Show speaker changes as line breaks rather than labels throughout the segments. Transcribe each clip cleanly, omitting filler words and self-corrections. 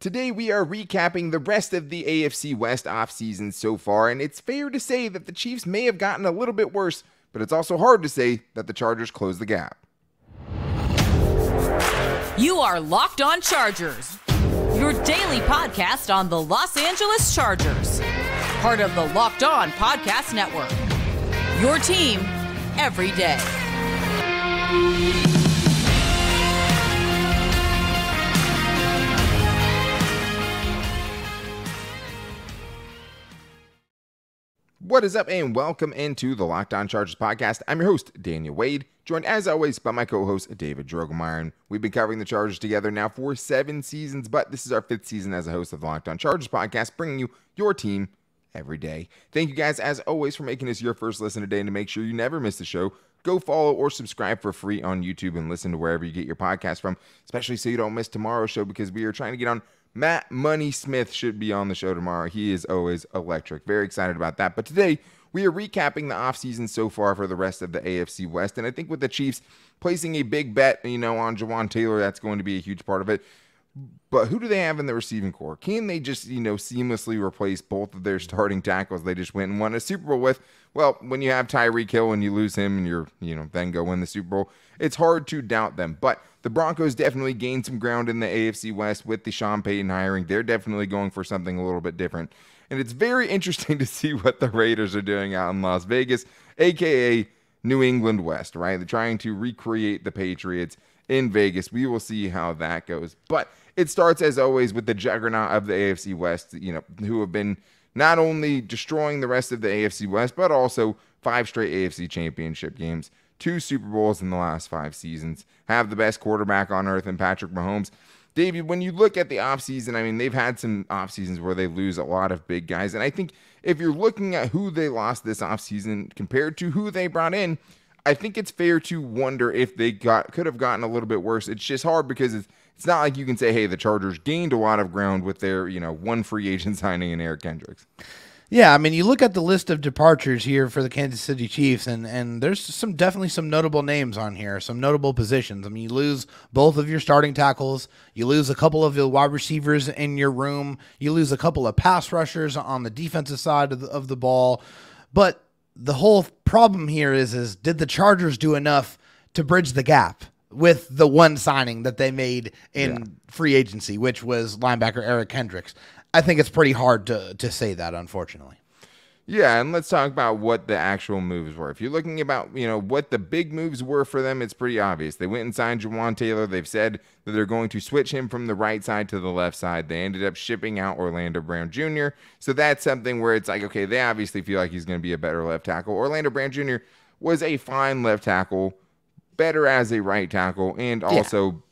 Today we are recapping the rest of the AFC West offseason so far, and it's fair to say that the Chiefs may have gotten a little bit worse, but it's also hard to say that the Chargers closed the gap.
You are Locked On Chargers, your daily podcast on the Los Angeles Chargers, part of the Locked On Podcast Network, your team every day.
What is up, and welcome into the Locked On Chargers podcast. I'm your host, Daniel Wade, joined as always by my co-host, David Drogemeyer. We've been covering the Chargers together now for 7 seasons, but this is our 5th season as a host of the Locked On Chargers podcast, bringing you your team every day. Thank you guys, as always, for making us your first listen today, and to make sure you never miss the show, go follow or subscribe for free on YouTube and listen to wherever you get your podcast from, especially so you don't miss tomorrow's show, because we are trying to get on. Matt Money Smith should be on the show tomorrow. He is always electric. Very excited about that. But today, we are recapping the offseason so far for the rest of the AFC West. And I think with the Chiefs placing a big bet, on Jawan Taylor, that's going to be a huge part of it. But who do they have in the receiving core? Can they just, seamlessly replace both of their starting tackles they just went and won a Super Bowl with? Well, when you have Tyreek Hill and you lose him and you're, then go win the Super Bowl, it's hard to doubt them. But the Broncos definitely gained some ground in the AFC West with the Sean Payton hiring. They're definitely going for something a little bit different. And it's very interesting to see what the Raiders are doing out in Las Vegas, a.k.a. New England West, right? They're trying to recreate the Patriots in Vegas. We will see how that goes. But it starts, as always, with the juggernaut of the AFC West, who have been not only destroying the rest of the AFC West, but also 5 straight AFC championship games, 2 Super Bowls in the last 5 seasons, have the best quarterback on earth in Patrick Mahomes. Davey, when you look at the offseason, they've had some offseasons where they lose a lot of big guys. And I think if you're looking at who they lost this offseason compared to who they brought in, I think it's fair to wonder if they could have gotten a little bit worse. It's just hard because it's not like you can say, hey, the Chargers gained a lot of ground with their, one free agent signing in Eric Kendricks.
Yeah, you look at the list of departures here for the Kansas City Chiefs, and there's definitely some notable names on here, some notable positions. You lose both of your starting tackles, you lose a couple of your wide receivers in your room, you lose a couple of pass rushers on the defensive side of the ball. But the whole problem here is did the Chargers do enough to bridge the gap with the one signing that they made in free agency, which was linebacker Eric Kendricks? I think it's pretty hard to say that, unfortunately.
Yeah, and let's talk about what the actual moves were. If you're looking about, what the big moves were for them, it's pretty obvious. They went and signed Jawan Taylor. They've said that they're going to switch him from the right side to the left side. They ended up shipping out Orlando Brown Jr. So that's something where it's like, okay, they obviously feel like he's going to be a better left tackle. Orlando Brown Jr. was a fine left tackle, better as a right tackle, and also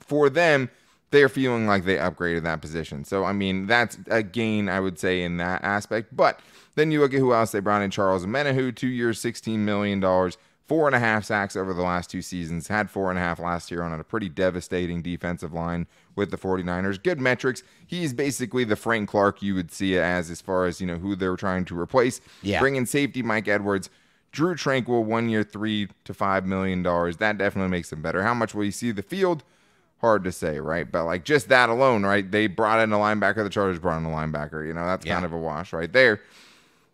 for them, they're feeling like they upgraded that position. So, that's a gain, I would say, in that aspect. But then you look at who else they brought in. Charles Omenihu, 2 years, $16 million, 4.5 sacks over the last 2 seasons, had 4.5 last year on a pretty devastating defensive line with the 49ers. Good metrics. He's basically the Frank Clark you would see it as far as, who they were trying to replace. Yeah. Bring in safety Mike Edwards. Drew Tranquill, 1 year, $3 to $5 million. That definitely makes him better. How much will you see the field? Hard to say, right? But just that alone, right? They brought in a linebacker. The Chargers brought in a linebacker. That's kind of a wash right there.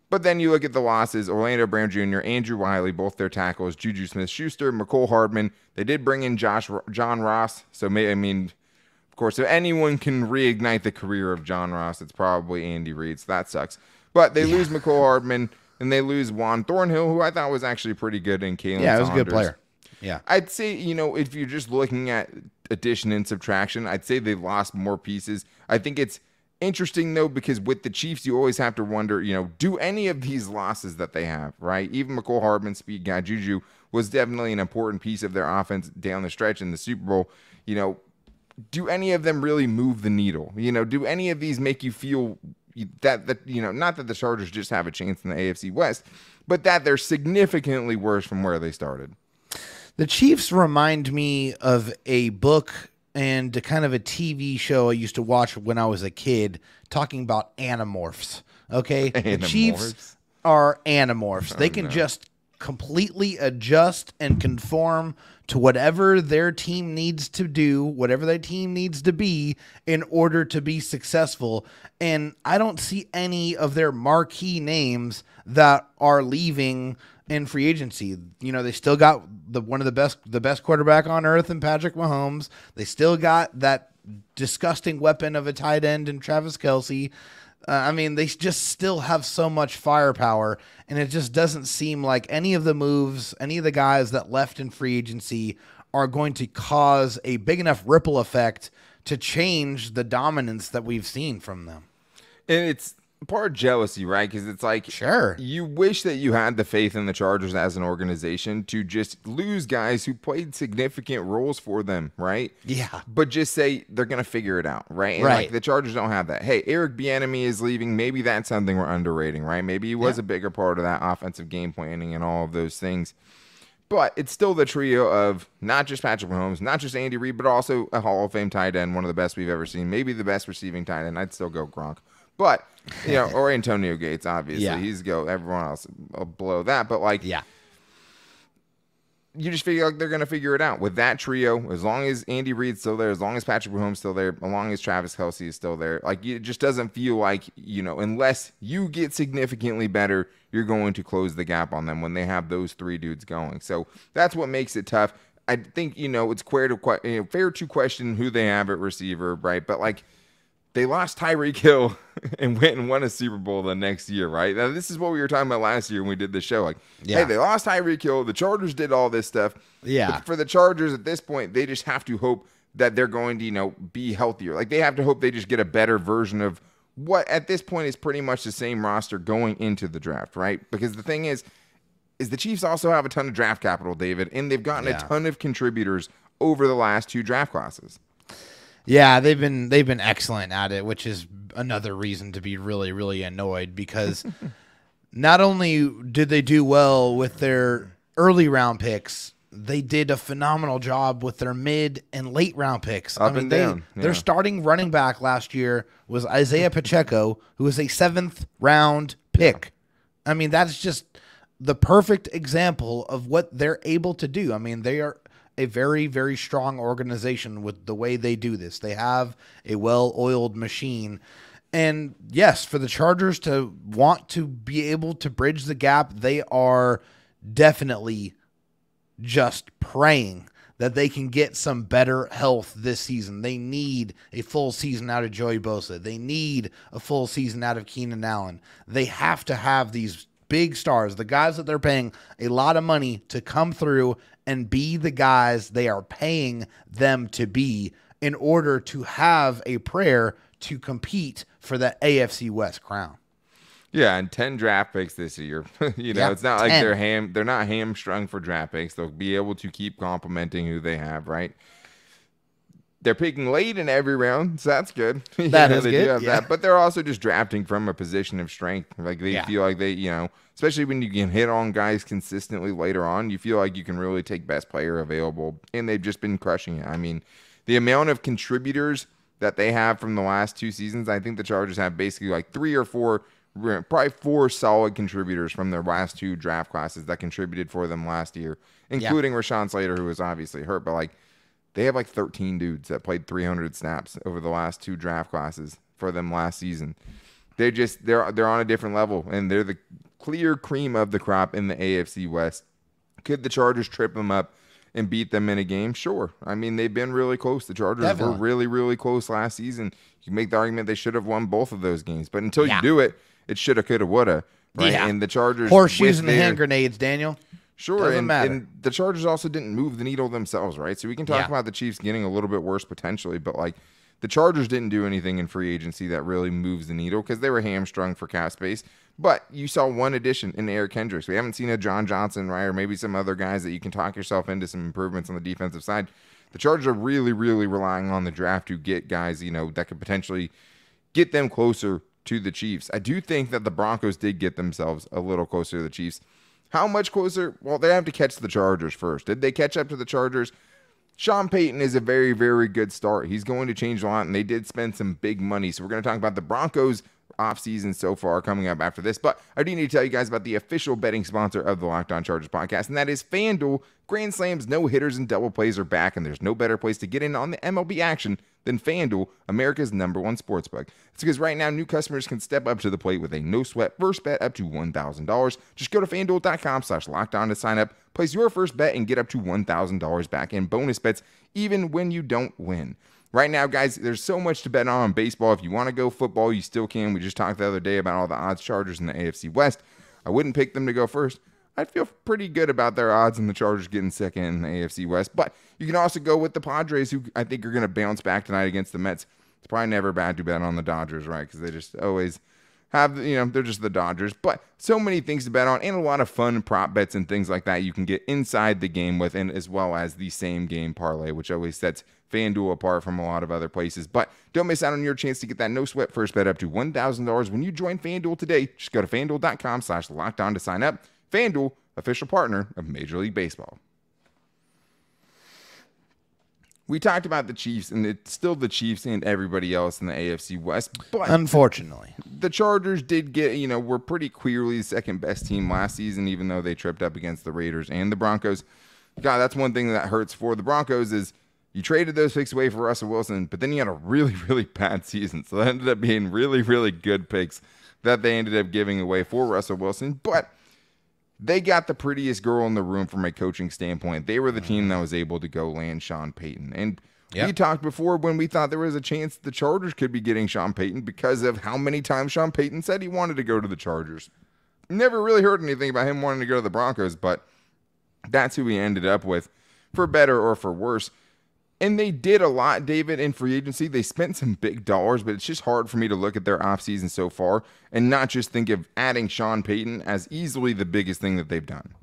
But then you look at the losses. Orlando Brown Jr., Andrew Wiley, both their tackles, Juju Smith-Schuster, McCole Hardman. They did bring in John Ross. So, of course, if anyone can reignite the career of John Ross, it's probably Andy Reid. So that sucks. But they lose McCole Hardman, and they lose Juan Thornhill, who I thought was actually pretty good in Kalen Saunders.
Yeah, he was a good player. Yeah.
I'd say, if you're just looking at addition and subtraction, I'd say they lost more pieces. I think it's interesting, though, because with the Chiefs, you always have to wonder, do any of these losses that they have, right? Even McCole Hardman, speed guy, Juju, was definitely an important piece of their offense down the stretch in the Super Bowl. Do any of them really move the needle? Do any of these make you feel that not that the Chargers just have a chance in the AFC West, but that they're significantly worse from where they started?
The Chiefs remind me of a book and kind of a TV show I used to watch when I was a kid talking about animorphs. Okay?
Animorphs?
The Chiefs are animorphs. They can just completely adjust and conform to whatever their team needs to do, whatever their team needs to be in order to be successful. And I don't see any of their marquee names that are leaving in free agency. You know, they still got one of the best quarterback on earth in Patrick Mahomes. They still got that disgusting weapon of a tight end in Travis Kelce. I mean, they just still have so much firepower, and it just doesn't seem like any of the moves, any of the guys that left in free agency are going to cause a big enough ripple effect to change the dominance that we've seen from them.
And it's part jealousy, right? Because it's like,
sure,
you wish that you had the faith in the Chargers as an organization to just lose guys who played significant roles for them, right?
Yeah.
But just say they're going to figure it out, right? And like the Chargers don't have that. Hey, Eric Bieniemy is leaving. Maybe that's something we're underrating, right? Maybe he was a bigger part of that offensive game planning and all of those things. But it's still the trio of not just Patrick Mahomes, not just Andy Reid, but also a Hall of Fame tight end, one of the best we've ever seen. Maybe the best receiving tight end. I'd still go Gronk. But, you know, or Antonio Gates, obviously.
Yeah.
He's go. Everyone else will blow that. But, like, you just figure like they're going to figure it out. With that trio, as long as Andy Reid's still there, as long as Patrick Mahomes is still there, as long as Travis Kelce is still there, like, it just doesn't feel like, you know, unless you get significantly better, you're going to close the gap on them when they have those three dudes going. So that's what makes it tough. I think, you know, it's fair to question who they have at receiver, right? But, like, they lost Tyreek Hill and went and won a Super Bowl the next year, right? Now, this is what we were talking about last year when we did the show. Like, hey, they lost Tyreek Hill. The Chargers did all this stuff.
Yeah.
But for the Chargers at this point, they just have to hope that they're going to, you know, be healthier. Like, they have to hope they just get a better version of what at this point is pretty much the same roster going into the draft, right? Because the thing is the Chiefs also have a ton of draft capital, David, and they've gotten a ton of contributors over the last two draft classes.
Yeah, they've been excellent at it, which is another reason to be really, really annoyed because not only did they do well with their early round picks, they did a phenomenal job with their mid and late round picks.
Up and down.
Their starting running back last year was Isaiah Pacheco, who was a 7th round pick. I mean, that's just the perfect example of what they're able to do. I mean, they are a very, very strong organization with the way they do this. They have a well-oiled machine. And yes, for the Chargers to want to be able to bridge the gap, they are definitely just praying that they can get some better health this season. They need a full season out of Joey Bosa. They need a full season out of Keenan Allen. They have to have these big stars, the guys that they're paying a lot of money to come through and be the guys they are paying them to be in order to have a prayer to compete for the AFC West crown.
Yeah, and 10 draft picks this year. It's not like
10.
they're not hamstrung for draft picks. They'll be able to keep complimenting who they have, right? They're picking late in every round, so that's good.
That is
they
good.
Do have that, but they're also just drafting from a position of strength. Like they feel like they, especially when you can hit on guys consistently later on, you feel like you can really take best player available, and they've just been crushing it. I mean, the amount of contributors that they have from the last two seasons, I think the Chargers have basically like 3 or 4, probably 4 solid contributors from their last two draft classes that contributed for them last year, including Rashawn Slater, who was obviously hurt, but like, they have like 13 dudes that played 300 snaps over the last two draft classes for them last season. They're on a different level, and they're the clear cream of the crop in the AFC West. Could the Chargers trip them up and beat them in a game? Sure. I mean, they've been really close. The Chargers were really, really close last season. You make the argument they should have won both of those games, but until you do it, it shoulda, coulda, woulda. Right?
Yeah.
And the Chargers
horseshoes and hand grenades, Daniel.
Sure, and the Chargers also didn't move the needle themselves, right? So we can talk about the Chiefs getting a little bit worse potentially, but like the Chargers didn't do anything in free agency that really moves the needle because they were hamstrung for cap space. But you saw one addition in Eric Kendricks. We haven't seen a John Johnson, right, or maybe some other guys that you can talk yourself into some improvements on the defensive side. The Chargers are really, really relying on the draft to get guys, that could potentially get them closer to the Chiefs. I do think that the Broncos did get themselves a little closer to the Chiefs. How much closer? Well, they have to catch the Chargers first. Did they catch up to the Chargers? Sean Payton is a very, very good start. He's going to change a lot, and they did spend some big money. So we're going to talk about the Broncos offseason so far coming up after this. But I do need to tell you guys about the official betting sponsor of the Locked On Chargers podcast, and that is FanDuel. Grand slams, no hitters, and double plays are back, and there's no better place to get in on the MLB action than FanDuel, America's #1 sportsbook. It's because right now new customers can step up to the plate with a no-sweat first bet up to $1,000. Just go to FanDuel.com/lockedon to sign up, place your first bet, and get up to $1,000 back in bonus bets even when you don't win. Right now, guys, there's so much to bet on baseball. If you want to go football, you still can. We just talked the other day about all the odds Chargers in the AFC West. I wouldn't pick them to go first. I'd feel pretty good about their odds and the Chargers getting second in the AFC West. But you can also go with the Padres, who I think are going to bounce back tonight against the Mets. It's probably never bad to bet on the Dodgers, right? Because they just always have, they're just the Dodgers. But so many things to bet on and a lot of fun prop bets and things like that you can get inside the game with, and as well as the same game parlay, which always sets FanDuel apart from a lot of other places. But don't miss out on your chance to get that no-sweat first bet up to $1,000 when you join FanDuel today. Just go to FanDuel.com/lockedon to sign up. FanDuel, official partner of Major League Baseball. We talked about the Chiefs, and it's still the Chiefs and everybody else in the AFC West. But
unfortunately,
the Chargers did get, were pretty clearly the second best team last season, even though they tripped up against the Raiders and the Broncos. God, that's one thing that hurts for the Broncos is you traded those picks away for Russell Wilson, but then you had a really, really bad season. So that ended up being really, really good picks that they ended up giving away for Russell Wilson. But they got the prettiest girl in the room from a coaching standpoint. They were the team that was able to go land Sean Payton. And we talked before when we thought there was a chance the Chargers could be getting Sean Payton because of how many times Sean Payton said he wanted to go to the Chargers. Never really heard anything about him wanting to go to the Broncos, but that's who he ended up with, for better or for worse. And they did a lot, David, in free agency. They spent some big dollars, but it's just hard for me to look at their offseason so far and not just think of adding Sean Payton as easily the biggest thing that they've done.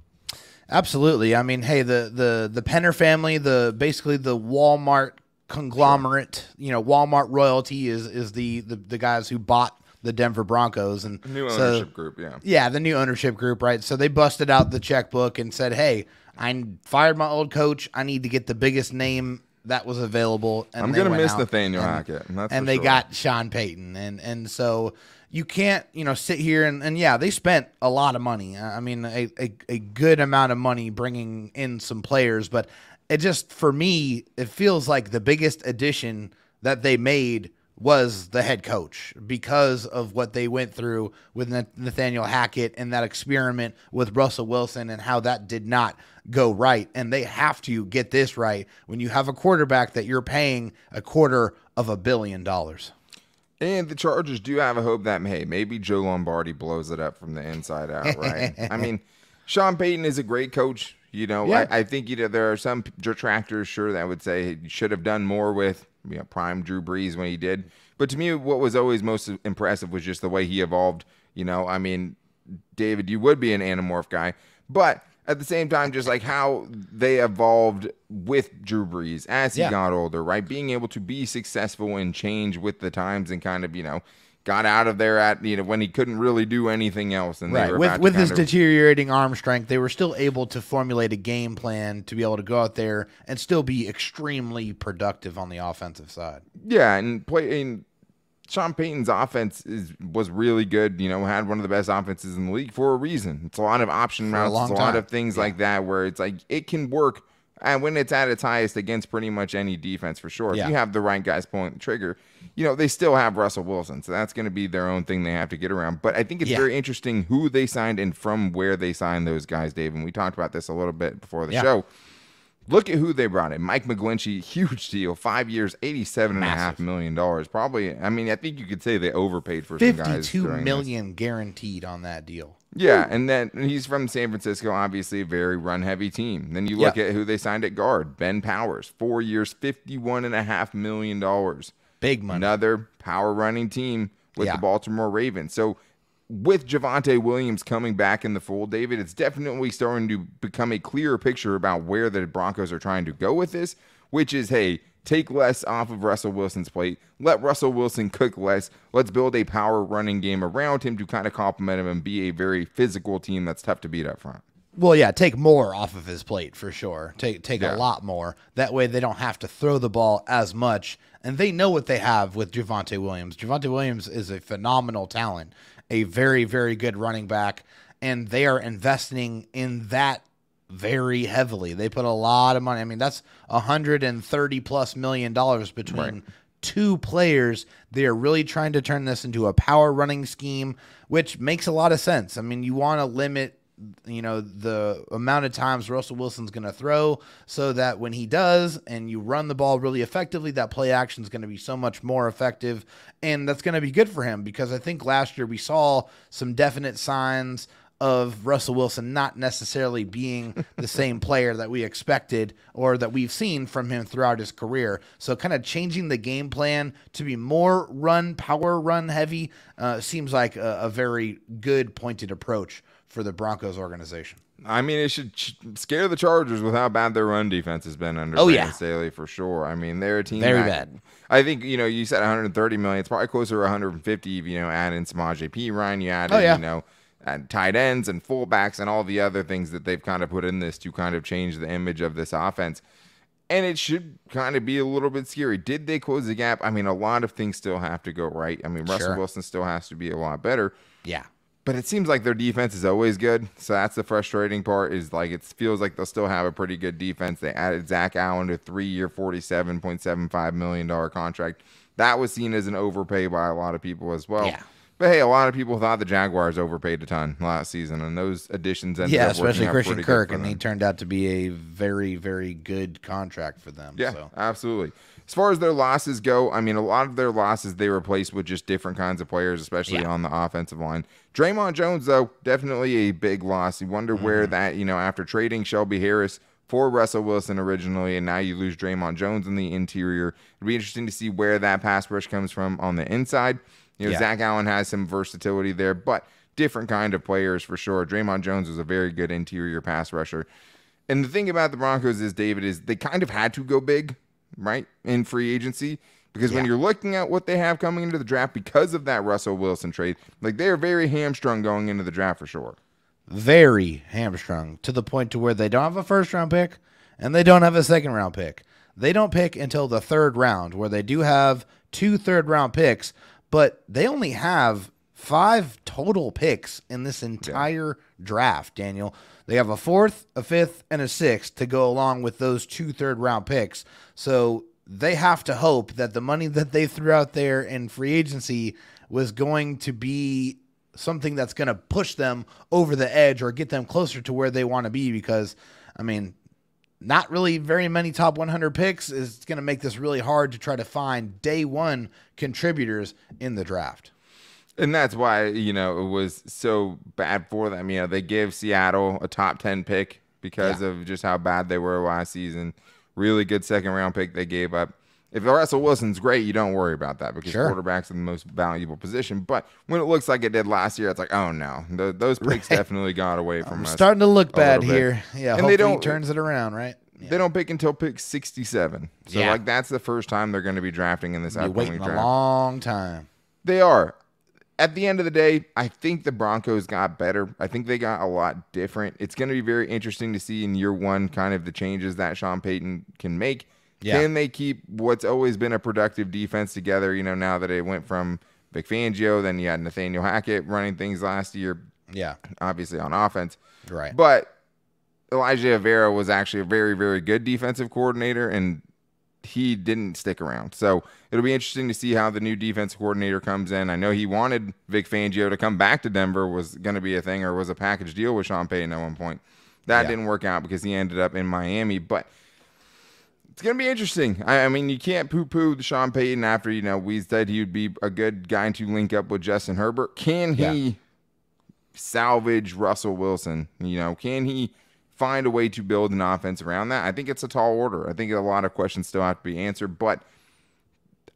Absolutely. I mean, hey, the Penner family, basically the Walmart conglomerate, Walmart royalty is the guys who bought the Denver Broncos, and
new ownership group,
the new ownership group, right? So they busted out the checkbook and said, "Hey, I fired my old coach. I need to get the biggest name that was available." And
I'm going to miss Nathaniel Hackett.
And they got Sean Payton. And so you can't, sit here and they spent a lot of money. I mean, a good amount of money bringing in some players. But it just, for me, it feels like the biggest addition that they made was the head coach because of what they went through with Nathaniel Hackett and that experiment with Russell Wilson and how that did not go right. And they have to get this right when you have a quarterback that you're paying $250 million.
And the Chargers do have a hope that, hey, maybe Joe Lombardi blows it up from the inside out, right? I mean, Sean Payton is a great coach. I think there are some detractors, sure, that would say he should have done more with prime Drew Brees when he did. But to me, what was always most impressive was just the way he evolved. I mean, David, you would be an Animorph guy, but at the same time, just like how they evolved with Drew Brees as he got older, right? Being able to be successful and change with the times and kind of, got out of there at, when he couldn't really do anything else. And
right. With his deteriorating arm strength, they were still able to formulate a game plan to be able to go out there and still be extremely productive on the offensive side.
Yeah, and Sean Payton's offense was really good, had one of the best offenses in the league for a reason. It's a lot of option routes, it's a lot of things like that where it's like it can work and when it's at its highest against pretty much any defense for sure. If you have the right guys pulling the trigger, they still have Russell Wilson. So that's going to be their own thing they have to get around. But I think it's very interesting who they signed and from where they signed those guys, Dave. And we talked about this a little bit before the show. Look at who they brought in. Mike McGlinchey, huge deal, 5 years, $87.5 million. Probably, I mean, I think you could say they overpaid for some guys.
$52 million guaranteed on that deal.
Yeah, and then he's from San Francisco, obviously a very run-heavy team. Then you look at who they signed at guard, Ben Powers, 4 years, $51.5 million.
Big money.
Another power-running team with the Baltimore Ravens. So with Javonte Williams coming back in the fold, David, it's definitely starting to become a clearer picture about where the Broncos are trying to go with this, which is, hey, take less off of Russell Wilson's plate. Let Russell Wilson cook less. Let's build a power running game around him to kind of complement him and be a very physical team that's tough to beat up front.
Well, yeah, take more off of his plate for sure. Take
Yeah.
a lot more. That way they don't have to throw the ball as much. And they know what they have with Javonte Williams. Javonte Williams is a phenomenal talent, a very, very good running back, and they are investing in that very heavily. They put a lot of money. I mean, that's $130+ million between two players. They are really trying to turn this into a power running scheme, which makes a lot of sense. I mean, you want to limit the amount of times Russell Wilson's going to throw so that when he does and you run the ball really effectively, that play action is going to be so much more effective. And that's going to be good for him because I think last year we saw some definite signs of Russell Wilson not necessarily being the same player that we expected or that we've seen from him throughout his career. So kind of changing the game plan to be more power run heavy seems like a very good pointed approach for the Broncos organization.
I mean, it should scare the Chargers with how bad their run defense has been under Brandon Staley for sure. I mean, they're a team
very bad.
I think, you said 130 million. It's probably closer to 150 if, add in Samaje Perine. You added, and tight ends and fullbacks and all the other things that they've kind of put in this to kind of change the image of this offense. And it should kind of be a little bit scary. Did they close the gap? I mean, a lot of things still have to go right. I mean, Russell Wilson still has to be a lot better.
Yeah.
But it seems like their defense is always good. So that's the frustrating part is like it feels like they'll still have a pretty good defense. They added Zach Allen to a 3-year, $47.75 million contract. That was seen as an overpay by a lot of people as well.
Yeah.
But hey, a lot of people thought the Jaguars overpaid a ton last season, and those additions ended up
especially Christian Kirk, and he
them.
turned out to be a very, very good contract for them.
Yeah,
so.
Absolutely. As far as their losses go, I mean, a lot of their losses they replaced with just different kinds of players, especially on the offensive line. Draymond Jones, though, definitely a big loss. You wonder where that, after trading Shelby Harris for Russell Wilson originally, and now you lose Draymond Jones in the interior. It'd be interesting to see where that pass rush comes from on the inside. Zach Allen has some versatility there, but different kind of players for sure. Draymond Jones was a very good interior pass rusher. And the thing about the Broncos is, David, is they kind of had to go big, right, in free agency. Because when you're looking at what they have coming into the draft because of that Russell Wilson trade, like they're very hamstrung going into the draft for sure.
Very hamstrung to the point to where they don't have a first-round pick and they don't have a second-round pick. They don't pick until the third round, where they do have 2 third-round picks, but they only have 5 total picks in this entire draft, Daniel. They have a 4th, a 5th, and a 6th to go along with those 2 third-round picks. So they have to hope that the money that they threw out there in free agency was going to be something that's going to push them over the edge or get them closer to where they want to be because, I mean, not really very many top 100 picks is going to make this really hard to try to find day one contributors in the draft.
And that's why, it was so bad for them. They give Seattle a top 10 pick because of just how bad they were last season. Really good second-round pick they gave up. If Russell Wilson's great, you don't worry about that because quarterback's in the most valuable position. But when it looks like it did last year, it's like, oh, no. Those picks definitely got away from us.
Starting to look bad here. Yeah,
and
hopefully he turns it around, right? Yeah.
They don't pick until pick 67. So, that's the first time they're going to be drafting in this upcoming draft.
Waiting a long time.
They are. At the end of the day, I think the Broncos got better. I think they got a lot different. It's going to be very interesting to see in year one kind of the changes that Sean Payton can make. Yeah. Can they keep what's always been a productive defense together, now that it went from Vic Fangio, then you had Nathaniel Hackett running things last year.
Yeah.
Obviously on offense.
Right.
But Elijah Avera was actually a very, very good defensive coordinator, and he didn't stick around. So it'll be interesting to see how the new defensive coordinator comes in. I know he wanted Vic Fangio to come back to Denver, was going to be a thing, or was a package deal with Sean Payton at one point. That didn't work out because he ended up in Miami. But it's going to be interesting. I mean, you can't poo-poo Sean Payton after, we said he would be a good guy to link up with Justin Herbert. Can he salvage Russell Wilson? Can he find a way to build an offense around that? I think it's a tall order. I think a lot of questions still have to be answered, but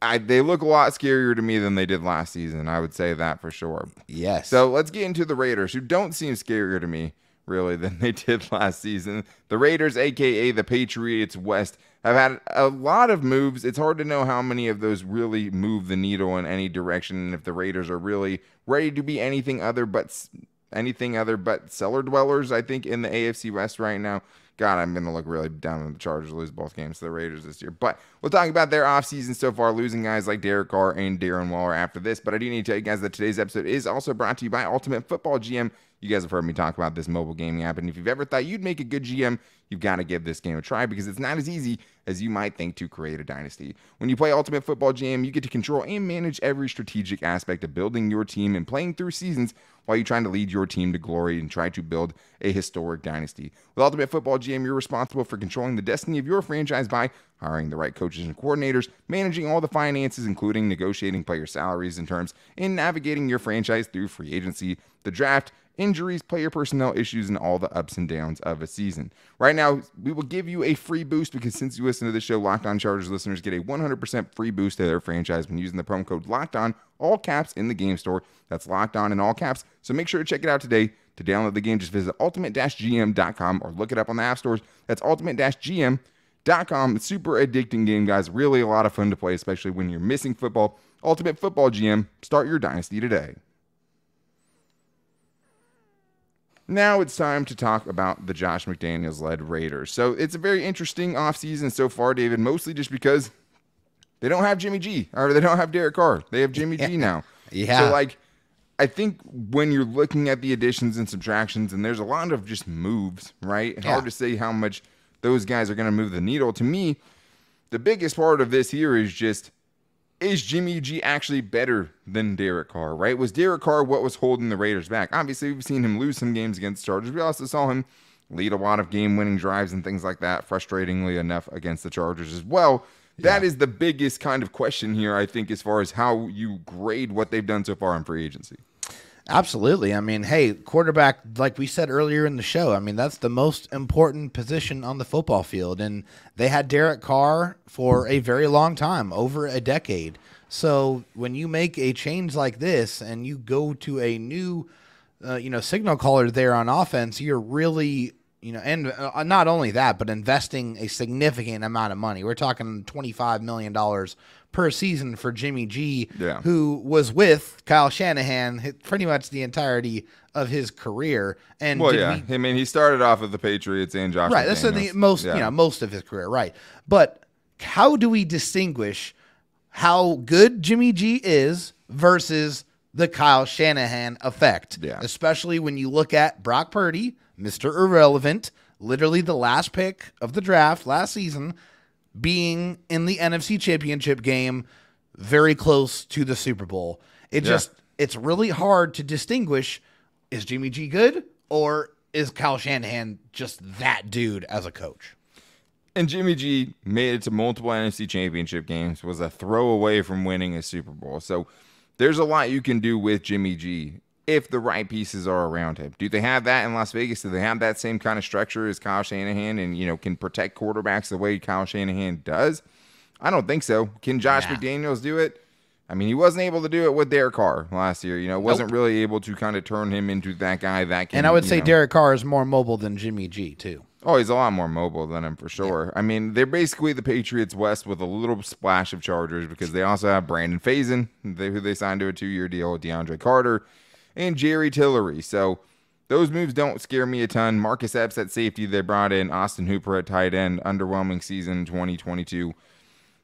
they look a lot scarier to me than they did last season. I would say that for sure.
Yes.
So let's get into the Raiders, who don't seem scarier to me, really, than they did last season. The Raiders, a.k.a. the Patriots West, have had a lot of moves. It's hard to know how many of those really move the needle in any direction and if the Raiders are really ready to be anything other but anything other but cellar dwellers, I think, in the AFC West right now. God, I'm going to look really down on the Chargers lose both games to the Raiders this year. But we'll talk about their offseason so far, losing guys like Derek Carr and Darren Waller after this. But I do need to tell you guys that today's episode is also brought to you by Ultimate Football GM. You guys have heard me talk about this mobile gaming app, and if you've ever thought you'd make a good GM, you've got to give this game a try because it's not as easy as you might think to create a dynasty. When you play Ultimate Football GM, you get to control and manage every strategic aspect of building your team and playing through seasons while you're trying to lead your team to glory and try to build a historic dynasty. With Ultimate Football GM, you're responsible for controlling the destiny of your franchise by hiring the right coaches and coordinators, managing all the finances, including negotiating player salaries and terms, and navigating your franchise through free agency, the draft, injuries, player personnel issues, and all the ups and downs of a season. Right now, we will give you a free boost because since you listen to the show, Locked On Chargers listeners get a 100% free boost to their franchise when using the promo code LOCKEDON, all caps, in the game store. That's Locked On in all caps. So make sure to check it out today. To download the game, just visit ultimate-gm.com or look it up on the app stores. That's ultimate-gm.com. It's a super addicting game, guys. Really a lot of fun to play, especially when you're missing football. Ultimate Football GM. Start your dynasty today. Now it's time to talk about the Josh McDaniels-led Raiders. So it's a very interesting offseason so far, David, mostly just because they don't have Jimmy G, or they don't have Derek Carr. They have Jimmy G now.
Yeah.
So, I think when you're looking at the additions and subtractions, and there's a lot of just moves, right? Hard to say how much those guys are going to move the needle. To me, the biggest part of this here is just, is Jimmy G actually better than Derek Carr, right? Was Derek Carr what was holding the Raiders back? Obviously, we've seen him lose some games against the Chargers. We also saw him lead a lot of game-winning drives and things like that, frustratingly enough, against the Chargers as well. That is the biggest kind of question here, I think, as far as how you grade what they've done so far in free agency.
Absolutely. I mean, hey, quarterback, like we said earlier in the show, I mean, that's the most important position on the football field. And they had Derek Carr for a very long time, over a decade. So when you make a change like this and you go to a new, signal caller there on offense, you're really, and not only that, but investing a significant amount of money. We're talking $25 million per season for Jimmy G, who was with Kyle Shanahan pretty much the entirety of his career. And
he started off with the Patriots and Josh.
Right, that's the most, most of his career, right? But how do we distinguish how good Jimmy G is versus the Kyle Shanahan effect?
Yeah.
Especially when you look at Brock Purdy, Mr. Irrelevant, literally the last pick of the draft last season, being in the NFC Championship game, very close to the Super Bowl. It's really hard to distinguish, is Jimmy G good or is Kyle Shanahan just that dude as a coach?
And Jimmy G made it to multiple NFC Championship games, was a throw away from winning a Super Bowl. So there's a lot you can do with Jimmy G if the right pieces are around him. Do they have that in Las Vegas? Do they have that same kind of structure as Kyle Shanahan and, can protect quarterbacks the way Kyle Shanahan does? I don't think so. Can Josh McDaniels do it? I mean, he wasn't able to do it with Derek Carr last year. Wasn't really able to kind of turn him into that guy that can.
And I would say Derek Carr is more mobile than Jimmy G, too.
Oh, he's a lot more mobile than him for sure. Yeah. I mean, they're basically the Patriots West with a little splash of Chargers because they also have Brandon Faison, who they signed to a 2-year deal with DeAndre Carter, and Jerry Tillery. So those moves don't scare me a ton. Marcus Epps at safety, they brought in Austin Hooper at tight end. Underwhelming season 2022.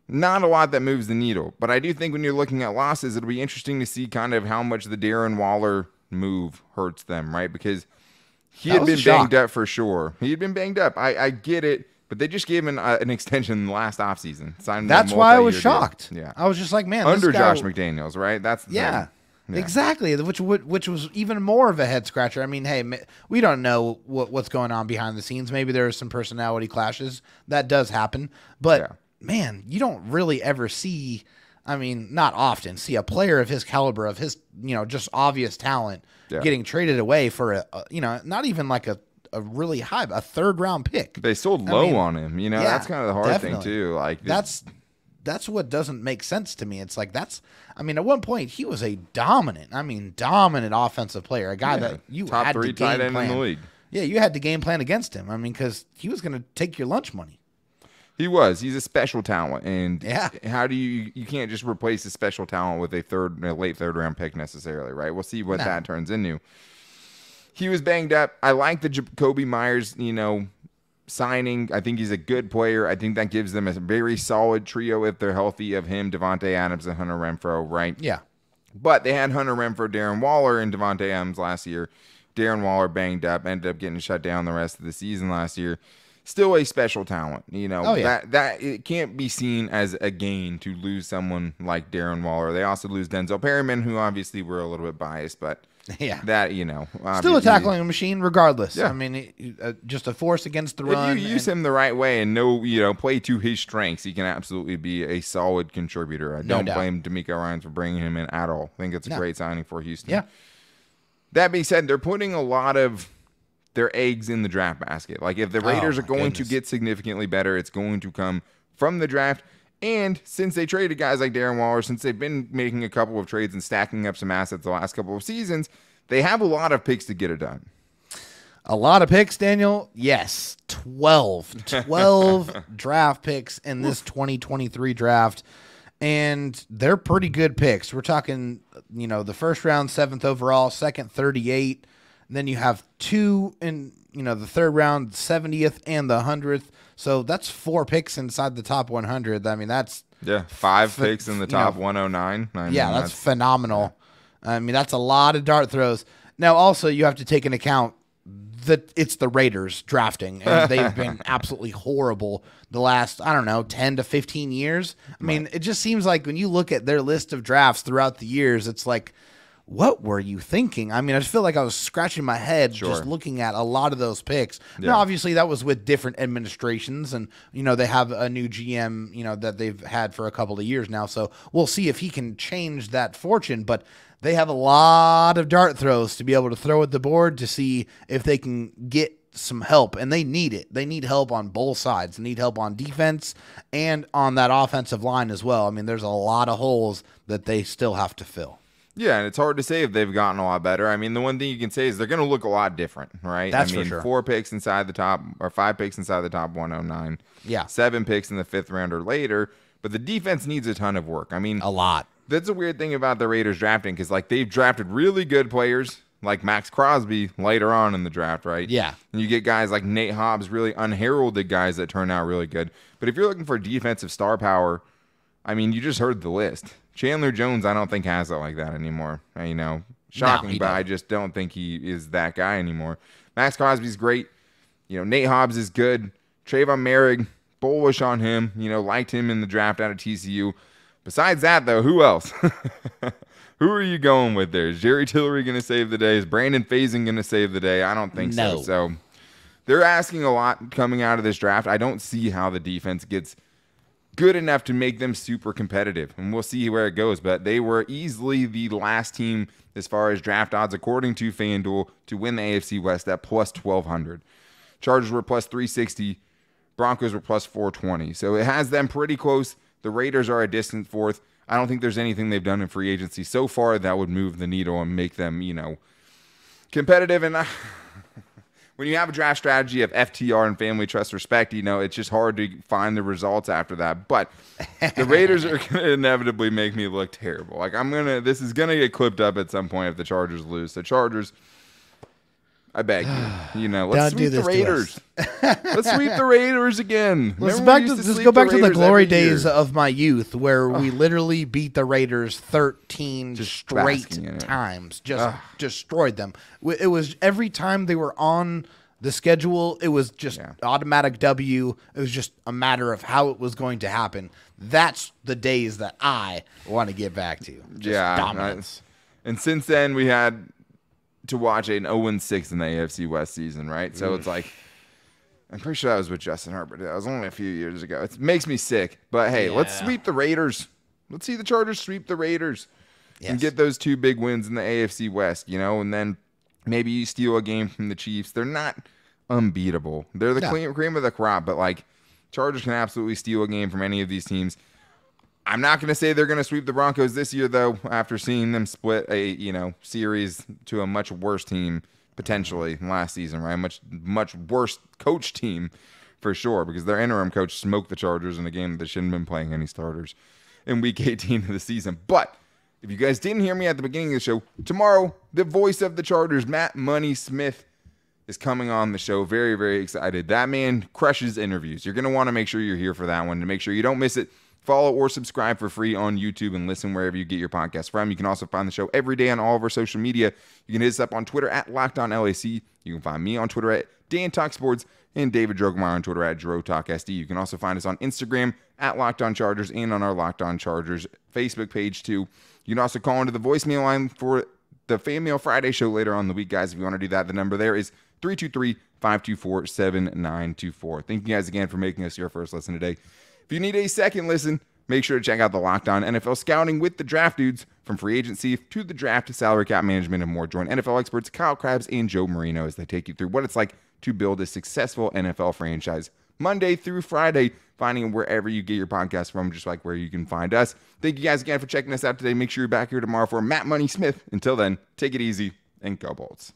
Not a lot that moves the needle. But I do think when you're looking at losses, it'll be interesting to see kind of how much the Darren Waller move hurts them, right? Because he had been banged up for sure. He had been banged up. I get it. But they just gave him an extension last offseason.
That's why I was shocked. Yeah, I was just like, man,
under Josh McDaniels, right? That's the
thing. Yeah, exactly. Which was even more of a head scratcher. I mean, hey, we don't know what's going on behind the scenes. Maybe there are some personality clashes. That does happen. But man, you don't really ever see. I mean, not often see a player of his caliber, of his just obvious talent, getting traded away for not even like a really high, a 3rd round pick.
They sold low on him. That's kind of the hard thing too. Like
that's what doesn't make sense to me. It's like at one point he was a dominant offensive player, a guy that you
top
had
3
to game
tight end
plan.
in the league.
Yeah, you had to game plan against him. I mean, because he was going to take your lunch money.
He's a special talent, and how do you can't just replace a special talent with a late third round pick necessarily, right? We'll see what that turns into. he was banged up. I like the Jacoby Myers, signing. I think he's a good player. I think that gives them a very solid trio if they're healthy of him, Devontae Adams, and Hunter Renfrow, right?
Yeah.
But they had Hunter Renfrow, Darren Waller, and Devontae Adams last year. Darren Waller banged up, ended up getting shut down the rest of the season last year. Still a special talent, that it can't be seen as a gain to lose someone like Darren Waller. They also lose Denzel Perryman, who obviously we're a little bit biased, but
yeah,
that
still a tackling machine regardless.
Yeah.
I mean, just a force against the run.
If you use him the right way and play to his strengths, he can absolutely be a solid contributor. I don't blame D'Amico Ryans for bringing him in at all. I think it's a great signing for Houston.
Yeah.
That being said, they're putting a lot of their eggs in the draft basket. Like, if the Raiders are going to get significantly better, it's going to come from the draft. And since they traded guys like Darren Waller, since they've been making a couple of trades and stacking up some assets the last couple of seasons, they have a lot of picks to get it done.
A lot of picks, Daniel? Yes. 12 draft picks in this 2023 draft. And they're pretty good picks. We're talking, the first round, 7th overall, second, 38. And then you have 2 in, the third round, 70th and the 100th. So that's 4 picks inside the top 100. I mean, that's
5 picks in the top 109.
That's phenomenal. Yeah. I mean, that's a lot of dart throws. Now, also, you have to take into account that it's the Raiders drafting, and they've been absolutely horrible the last, 10 to 15 years. I mean, it just seems like when you look at their list of drafts throughout the years, it's like, what were you thinking? I mean, I just feel like I was scratching my head just looking at a lot of those picks. Yeah. Now, obviously, that was with different administrations, and, they have a new GM, that they've had for a couple of years now. So we'll see if he can change that fortune. But they have a lot of dart throws to be able to throw at the board to see if they can get some help, and they need it. They need help on both sides. They need help on defense and on that offensive line as well. I mean, there's a lot of holes that they still have to fill.
Yeah, and it's hard to say if they've gotten a lot better. I mean, the one thing you can say is they're going to look a lot different, right?
That's for sure.
4 picks inside the top, or 5 picks inside the top 109.
Yeah.
7 picks in the 5th round or later. But the defense needs a ton of work. I mean,
a lot.
That's a weird thing about the Raiders drafting, because they've drafted really good players like Max Crosby later on in the draft, right?
Yeah.
And you get guys like Nate Hobbs, really unheralded guys that turn out really good. But if you're looking for defensive star power, I mean, you just heard the list. Chandler Jones, I don't think has it like that anymore. Shocking, but I just don't think he is that guy anymore. Max Crosby's great. Nate Hobbs is good. Trayvon Merrick, bullish on him. Liked him in the draft out of TCU. Besides that, though, who else? Who are you going with there? Is Jerry Tillery going to save the day? Is Brandon Faison going to save the day? I don't think so. So they're asking a lot coming out of this draft. I don't see how the defense gets good enough to make them super competitive, and we'll see where it goes. But they were easily the last team as far as draft odds, according to FanDuel, to win the AFC West at plus 1,200. Chargers were plus 360. Broncos were plus 420. So it has them pretty close. The Raiders are a distant 4th. I don't think there's anything they've done in free agency so far that would move the needle and make them, competitive. And when you have a draft strategy of FTR and family trust respect, it's just hard to find the results after that. But the Raiders are going to inevitably make me look terrible. This is going to get clipped up at some point if the Chargers lose. So Chargers, I beg you. Let's sweep the Raiders. Let's sweep the Raiders again.
Let's go back to the glory days of my youth, where we literally beat the Raiders 13 straight times. Just destroyed them. It was every time they were on the schedule, it was just automatic W. It was just a matter of how it was going to happen. That's the days that I want to get back to. Dominance.
And since then, we had to watch an 0-6 in the AFC West season, right? So it's like, I'm pretty sure that was with Justin Herbert. That was only a few years ago. It makes me sick. But hey, let's sweep the Raiders. Let's see the Chargers sweep the Raiders and get those 2 big wins in the AFC West, and then maybe you steal a game from the Chiefs. They're not unbeatable. They're the cream of the crop, but Chargers can absolutely steal a game from any of these teams. I'm not going to say they're going to sweep the Broncos this year, though, after seeing them split a, series to a much worse team potentially last season, right? Much worse coach team for sure, because their interim coach smoked the Chargers in a game that they shouldn't have been playing any starters in week 18 of the season. But If you guys didn't hear me at the beginning of the show, tomorrow, the voice of the Chargers, Matt Money Smith, is coming on the show. Very, very excited. That man crushes interviews. You're going to want to make sure you're here for that one. To make sure you don't miss it, follow or subscribe for free on YouTube and listen wherever you get your podcast from. You can also find the show every day on all of our social media. You can hit us up on Twitter at LockedOnLAC. You can find me on Twitter at DanTalkSports and David Drogemeyer on Twitter at DroTalkSD. You can also find us on Instagram at LockedOnChargers and on our Locked On Chargers Facebook page too. You can also call into the voicemail line for the Fan Mail Friday show later on in the week, guys. If you want to do that, the number there is 323-524-7924. Thank you guys again for making us your first listen today. If you need a second listen, make sure to check out the Locked On NFL Scouting with the Draft Dudes. From free agency to the draft to salary cap management and more. Join NFL experts Kyle Krabs and Joe Marino as they take you through what it's like to build a successful NFL franchise. Monday through Friday, finding wherever you get your podcast from, just like where you can find us. Thank you guys again for checking us out today. Make sure you're back here tomorrow for Matt Money Smith. Until then, take it easy and go Bolts.